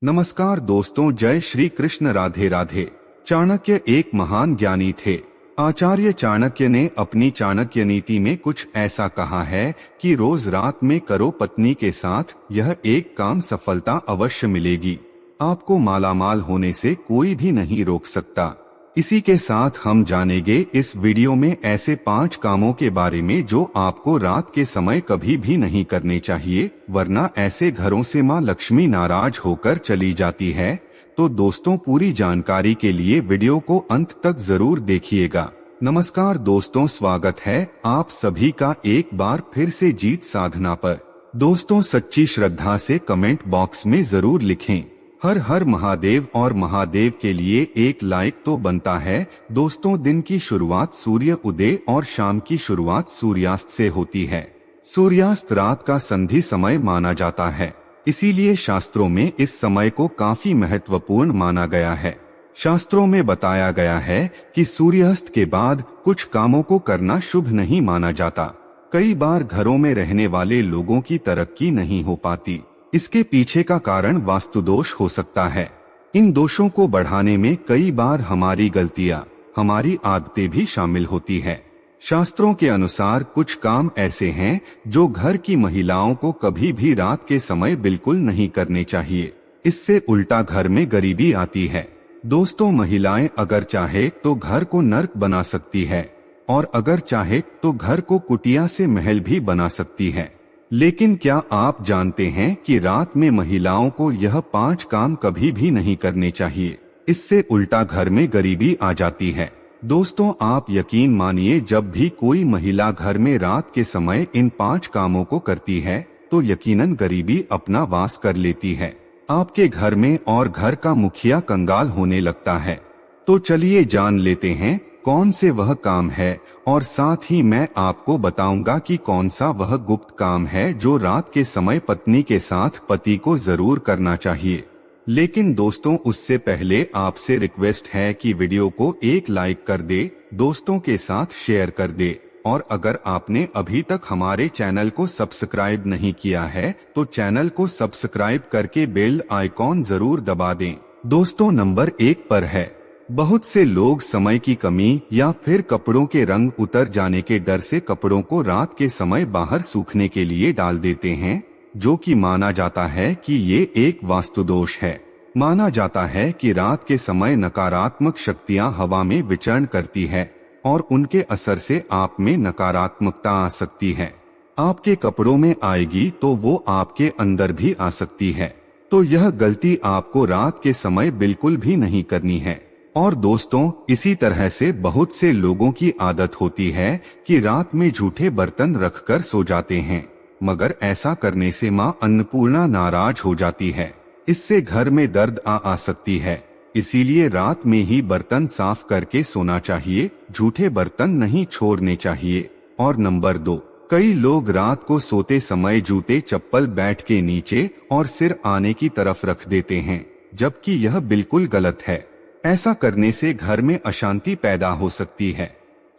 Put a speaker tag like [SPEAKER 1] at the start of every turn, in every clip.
[SPEAKER 1] नमस्कार दोस्तों, जय श्री कृष्ण। राधे राधे। चाणक्य एक महान ज्ञानी थे। आचार्य चाणक्य ने अपनी चाणक्य नीति में कुछ ऐसा कहा है कि रोज रात में करो पत्नी के साथ यह एक काम, सफलता अवश्य मिलेगी। आपको मालामाल होने से कोई भी नहीं रोक सकता। इसी के साथ हम जानेंगे इस वीडियो में ऐसे 5 कामों के बारे में जो आपको रात के समय कभी भी नहीं करने चाहिए, वरना ऐसे घरों से माँ लक्ष्मी नाराज होकर चली जाती है। तो दोस्तों, पूरी जानकारी के लिए वीडियो को अंत तक जरूर देखिएगा। नमस्कार दोस्तों, स्वागत है आप सभी का एक बार फिर से जीत साधना पर। दोस्तों, सच्ची श्रद्धा से कमेंट बॉक्स में जरूर लिखें हर हर महादेव, और महादेव के लिए एक लाइक तो बनता है। दोस्तों, दिन की शुरुआत सूर्य उदय और शाम की शुरुआत सूर्यास्त से होती है। सूर्यास्त रात का संधि समय माना जाता है, इसीलिए शास्त्रों में इस समय को काफी महत्वपूर्ण माना गया है। शास्त्रों में बताया गया है कि सूर्यास्त के बाद कुछ कामों को करना शुभ नहीं माना जाता। कई बार घरों में रहने वाले लोगों की तरक्की नहीं हो पाती। इसके पीछे का कारण वास्तु दोष हो सकता है। इन दोषों को बढ़ाने में कई बार हमारी गलतियां, हमारी आदतें भी शामिल होती है। शास्त्रों के अनुसार कुछ काम ऐसे हैं जो घर की महिलाओं को कभी भी रात के समय बिल्कुल नहीं करने चाहिए। इससे उल्टा घर में गरीबी आती है। दोस्तों, महिलाएं अगर चाहे तो घर को नर्क बना सकती है, और अगर चाहे तो घर को कुटिया से महल भी बना सकती है। लेकिन क्या आप जानते हैं कि रात में महिलाओं को यह 5 काम कभी भी नहीं करने चाहिए। इससे उल्टा घर में गरीबी आ जाती है। दोस्तों, आप यकीन मानिए, जब भी कोई महिला घर में रात के समय इन 5 कामों को करती है तो यकीनन गरीबी अपना वास कर लेती है आपके घर में, और घर का मुखिया कंगाल होने लगता है। तो चलिए जान लेते हैं कौन से वह काम है, और साथ ही मैं आपको बताऊंगा कि कौन सा वह गुप्त काम है जो रात के समय पत्नी के साथ पति को जरूर करना चाहिए। लेकिन दोस्तों, उससे पहले आपसे रिक्वेस्ट है कि वीडियो को एक लाइक कर दे, दोस्तों के साथ शेयर कर दे, और अगर आपने अभी तक हमारे चैनल को सब्सक्राइब नहीं किया है तो चैनल को सब्सक्राइब करके बेल आइकॉन जरूर दबा दें। दोस्तों, नंबर 1 पर है, बहुत से लोग समय की कमी या फिर कपड़ों के रंग उतर जाने के डर से कपड़ों को रात के समय बाहर सूखने के लिए डाल देते हैं, जो कि माना जाता है कि ये एक वास्तु दोष है। माना जाता है कि रात के समय नकारात्मक शक्तियां हवा में विचरण करती है, और उनके असर से आप में नकारात्मकता आ सकती है। आपके कपड़ों में आएगी तो वो आपके अंदर भी आ सकती है। तो यह गलती आपको रात के समय बिल्कुल भी नहीं करनी है। और दोस्तों, इसी तरह से बहुत से लोगों की आदत होती है कि रात में झूठे बर्तन रखकर सो जाते हैं, मगर ऐसा करने से मां अन्नपूर्णा नाराज हो जाती है। इससे घर में दर्द आ सकती है। इसीलिए रात में ही बर्तन साफ करके सोना चाहिए, झूठे बर्तन नहीं छोड़ने चाहिए। और नंबर 2, कई लोग रात को सोते समय जूते चप्पल बेड के नीचे और सिर आने की तरफ रख देते हैं, जबकि यह बिल्कुल गलत है। ऐसा करने से घर में अशांति पैदा हो सकती है,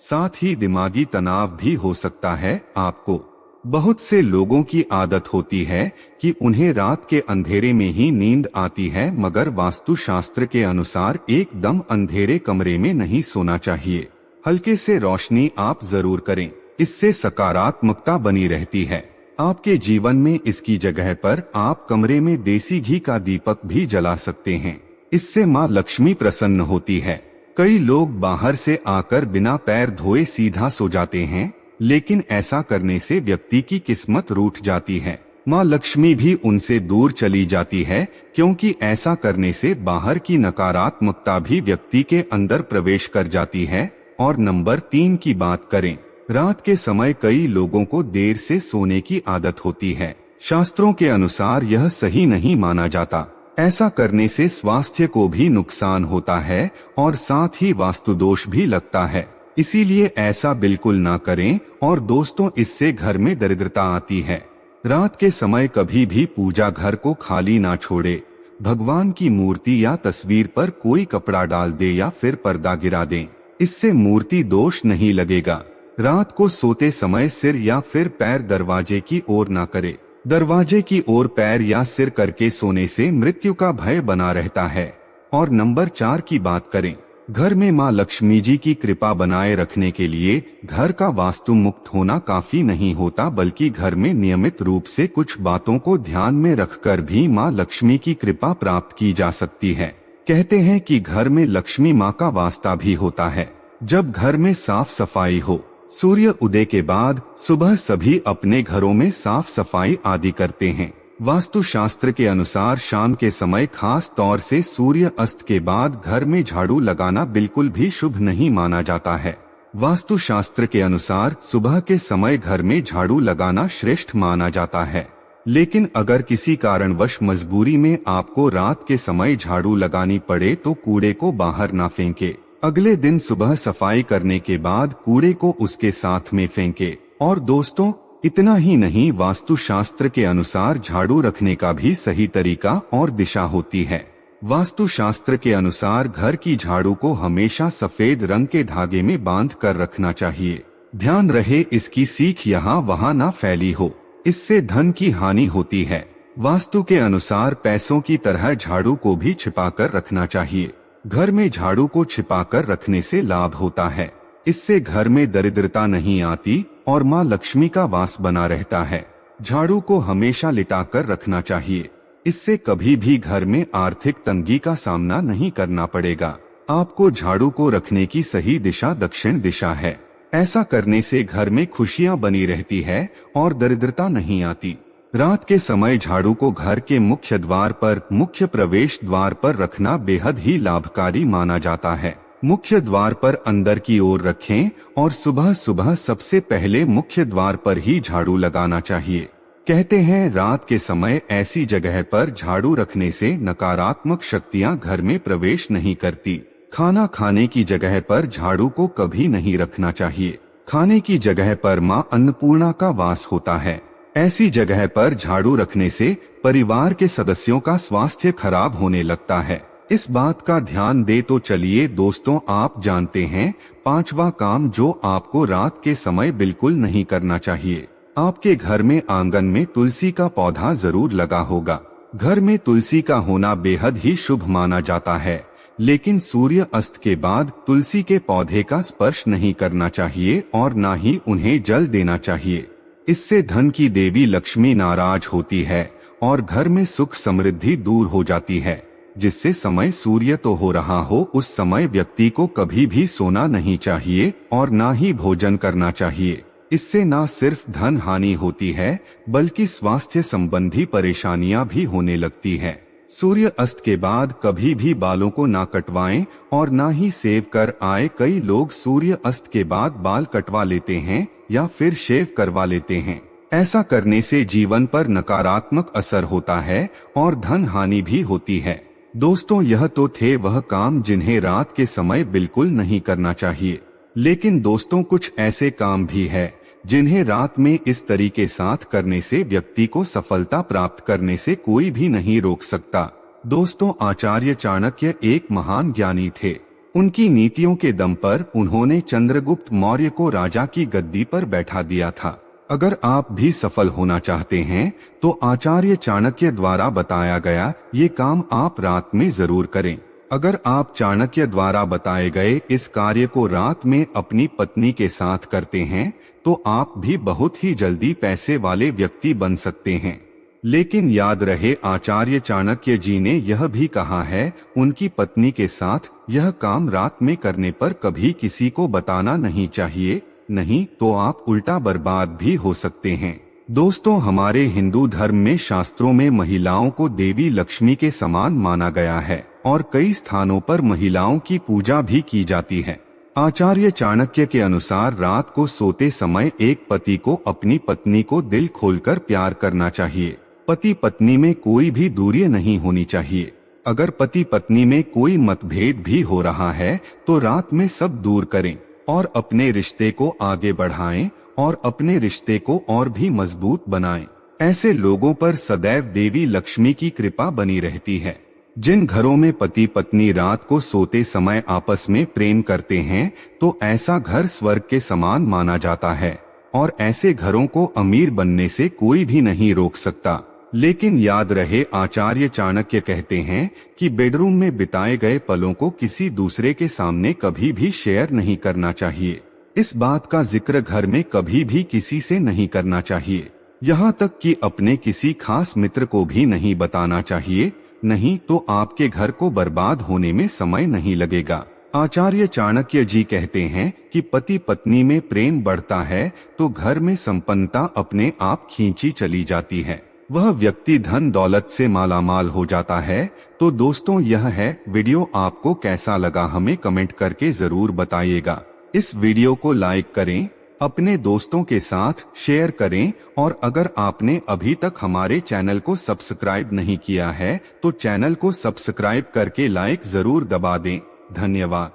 [SPEAKER 1] साथ ही दिमागी तनाव भी हो सकता है आपको। बहुत से लोगों की आदत होती है कि उन्हें रात के अंधेरे में ही नींद आती है, मगर वास्तु शास्त्र के अनुसार एकदम अंधेरे कमरे में नहीं सोना चाहिए। हल्के से रोशनी आप जरूर करें, इससे सकारात्मकता बनी रहती है आपके जीवन में। इसकी जगह पर आप कमरे में देसी घी का दीपक भी जला सकते हैं। इससे माँ लक्ष्मी प्रसन्न होती है। कई लोग बाहर से आकर बिना पैर धोए सीधा सो जाते हैं, लेकिन ऐसा करने से व्यक्ति की किस्मत रूठ जाती है। माँ लक्ष्मी भी उनसे दूर चली जाती है, क्योंकि ऐसा करने से बाहर की नकारात्मकता भी व्यक्ति के अंदर प्रवेश कर जाती है। और नंबर 3 की बात करें, रात के समय कई लोगों को देर से सोने की आदत होती है। शास्त्रों के अनुसार यह सही नहीं माना जाता। ऐसा करने से स्वास्थ्य को भी नुकसान होता है, और साथ ही वास्तु दोष भी लगता है। इसीलिए ऐसा बिल्कुल ना करें। और दोस्तों, इससे घर में दरिद्रता आती है। रात के समय कभी भी पूजा घर को खाली ना छोड़े। भगवान की मूर्ति या तस्वीर पर कोई कपड़ा डाल दे या फिर पर्दा गिरा दें, इससे मूर्ति दोष नहीं लगेगा। रात को सोते समय सिर या फिर पैर दरवाजे की ओर ना करे। दरवाजे की ओर पैर या सिर करके सोने से मृत्यु का भय बना रहता है। और नंबर 4 की बात करें, घर में माँ लक्ष्मी जी की कृपा बनाए रखने के लिए घर का वास्तु मुक्त होना काफी नहीं होता, बल्कि घर में नियमित रूप से कुछ बातों को ध्यान में रखकर भी माँ लक्ष्मी की कृपा प्राप्त की जा सकती है। कहते हैं कि घर में लक्ष्मी माँ का वास्ता भी होता है। जब घर में साफ सफाई हो, सूर्य उदय के बाद सुबह सभी अपने घरों में साफ सफाई आदि करते हैं। वास्तु शास्त्र के अनुसार शाम के समय खास तौर से सूर्य अस्त के बाद घर में झाड़ू लगाना बिल्कुल भी शुभ नहीं माना जाता है। वास्तु शास्त्र के अनुसार सुबह के समय घर में झाड़ू लगाना श्रेष्ठ माना जाता है। लेकिन अगर किसी कारणवश मजबूरी में आपको रात के समय झाड़ू लगानी पड़े तो कूड़े को बाहर ना फेंके। अगले दिन सुबह सफाई करने के बाद कूड़े को उसके साथ में फेंके। और दोस्तों, इतना ही नहीं, वास्तु शास्त्र के अनुसार झाड़ू रखने का भी सही तरीका और दिशा होती है। वास्तु शास्त्र के अनुसार घर की झाड़ू को हमेशा सफेद रंग के धागे में बांध कर रखना चाहिए। ध्यान रहे इसकी सीख यहाँ वहाँ ना फैली हो, इससे धन की हानि होती है। वास्तु के अनुसार पैसों की तरह झाड़ू को भी छिपाकर रखना चाहिए। घर में झाड़ू को छिपाकर रखने से लाभ होता है। इससे घर में दरिद्रता नहीं आती और माँ लक्ष्मी का वास बना रहता है। झाड़ू को हमेशा लिटाकर रखना चाहिए, इससे कभी भी घर में आर्थिक तंगी का सामना नहीं करना पड़ेगा। आपको झाड़ू को रखने की सही दिशा दक्षिण दिशा है। ऐसा करने से घर में खुशियाँ बनी रहती है और दरिद्रता नहीं आती। रात के समय झाड़ू को घर के मुख्य द्वार पर, मुख्य प्रवेश द्वार पर रखना बेहद ही लाभकारी माना जाता है। मुख्य द्वार पर अंदर की ओर रखें और सुबह सुबह सबसे पहले मुख्य द्वार पर ही झाड़ू लगाना चाहिए। कहते हैं रात के समय ऐसी जगह पर झाड़ू रखने से नकारात्मक शक्तियां घर में प्रवेश नहीं करती। खाना खाने की जगह पर झाड़ू को कभी नहीं रखना चाहिए। खाने की जगह पर मां अन्नपूर्णा का वास होता है। ऐसी जगह पर झाड़ू रखने से परिवार के सदस्यों का स्वास्थ्य खराब होने लगता है। इस बात का ध्यान दे तो चलिए दोस्तों, आप जानते हैं 5वां काम जो आपको रात के समय बिल्कुल नहीं करना चाहिए। आपके घर में आंगन में तुलसी का पौधा जरूर लगा होगा। घर में तुलसी का होना बेहद ही शुभ माना जाता है, लेकिन सूर्य अस्त के बाद तुलसी के पौधे का स्पर्श नहीं करना चाहिए और न ही उन्हें जल देना चाहिए। इससे धन की देवी लक्ष्मी नाराज होती है और घर में सुख समृद्धि दूर हो जाती है। जिससे समय सूर्य तो हो रहा हो उस समय व्यक्ति को कभी भी सोना नहीं चाहिए और ना ही भोजन करना चाहिए। इससे न सिर्फ धन हानि होती है बल्कि स्वास्थ्य संबंधी परेशानियां भी होने लगती है। सूर्य अस्त के बाद कभी भी बालों को ना कटवाएं और ना ही सेव कर आए। कई लोग सूर्य अस्त के बाद बाल कटवा लेते हैं या फिर शेव करवा लेते हैं। ऐसा करने से जीवन पर नकारात्मक असर होता है और धन हानि भी होती है। दोस्तों, यह तो थे वह काम जिन्हें रात के समय बिल्कुल नहीं करना चाहिए। लेकिन दोस्तों, कुछ ऐसे काम भी है जिन्हें रात में इस तरीके साथ करने से व्यक्ति को सफलता प्राप्त करने से कोई भी नहीं रोक सकता। दोस्तों, आचार्य चाणक्य एक महान ज्ञानी थे। उनकी नीतियों के दम पर उन्होंने चंद्रगुप्त मौर्य को राजा की गद्दी पर बैठा दिया था। अगर आप भी सफल होना चाहते हैं तो आचार्य चाणक्य द्वारा बताया गया ये काम आप रात में जरूर करें। अगर आप चाणक्य द्वारा बताए गए इस कार्य को रात में अपनी पत्नी के साथ करते हैं तो आप भी बहुत ही जल्दी पैसे वाले व्यक्ति बन सकते हैं। लेकिन याद रहे, आचार्य चाणक्य जी ने यह भी कहा है उनकी पत्नी के साथ यह काम रात में करने पर कभी किसी को बताना नहीं चाहिए, नहीं तो आप उल्टा बर्बाद भी हो सकते हैं। दोस्तों, हमारे हिंदू धर्म में शास्त्रों में महिलाओं को देवी लक्ष्मी के समान माना गया है और कई स्थानों पर महिलाओं की पूजा भी की जाती है। आचार्य चाणक्य के अनुसार रात को सोते समय एक पति को अपनी पत्नी को दिल खोलकर प्यार करना चाहिए। पति पत्नी में कोई भी दूरी नहीं होनी चाहिए। अगर पति पत्नी में कोई मतभेद भी हो रहा है तो रात में सब दूर करें और अपने रिश्ते को आगे बढ़ाएं और अपने रिश्ते को और भी मजबूत बनाएं। ऐसे लोगों पर सदैव देवी लक्ष्मी की कृपा बनी रहती है। जिन घरों में पति पत्नी रात को सोते समय आपस में प्रेम करते हैं तो ऐसा घर स्वर्ग के समान माना जाता है। और ऐसे घरों को अमीर बनने से कोई भी नहीं रोक सकता। लेकिन याद रहे, आचार्य चाणक्य कहते हैं कि बेडरूम में बिताए गए पलों को किसी दूसरे के सामने कभी भी शेयर नहीं करना चाहिए। इस बात का जिक्र घर में कभी भी किसी से नहीं करना चाहिए, यहाँ तक कि अपने किसी खास मित्र को भी नहीं बताना चाहिए, नहीं तो आपके घर को बर्बाद होने में समय नहीं लगेगा। आचार्य चाणक्य जी कहते हैं कि पति पत्नी में प्रेम बढ़ता है तो घर में संपन्नता अपने आप खींची चली जाती है, वह व्यक्ति धन दौलत से मालामाल हो जाता है। तो दोस्तों, यह है वीडियो, आपको कैसा लगा हमें कमेंट करके जरूर बताइएगा। इस वीडियो को लाइक करें, अपने दोस्तों के साथ शेयर करें और अगर आपने अभी तक हमारे चैनल को सब्सक्राइब नहीं किया है तो चैनल को सब्सक्राइब करके लाइक जरूर दबा दें। धन्यवाद।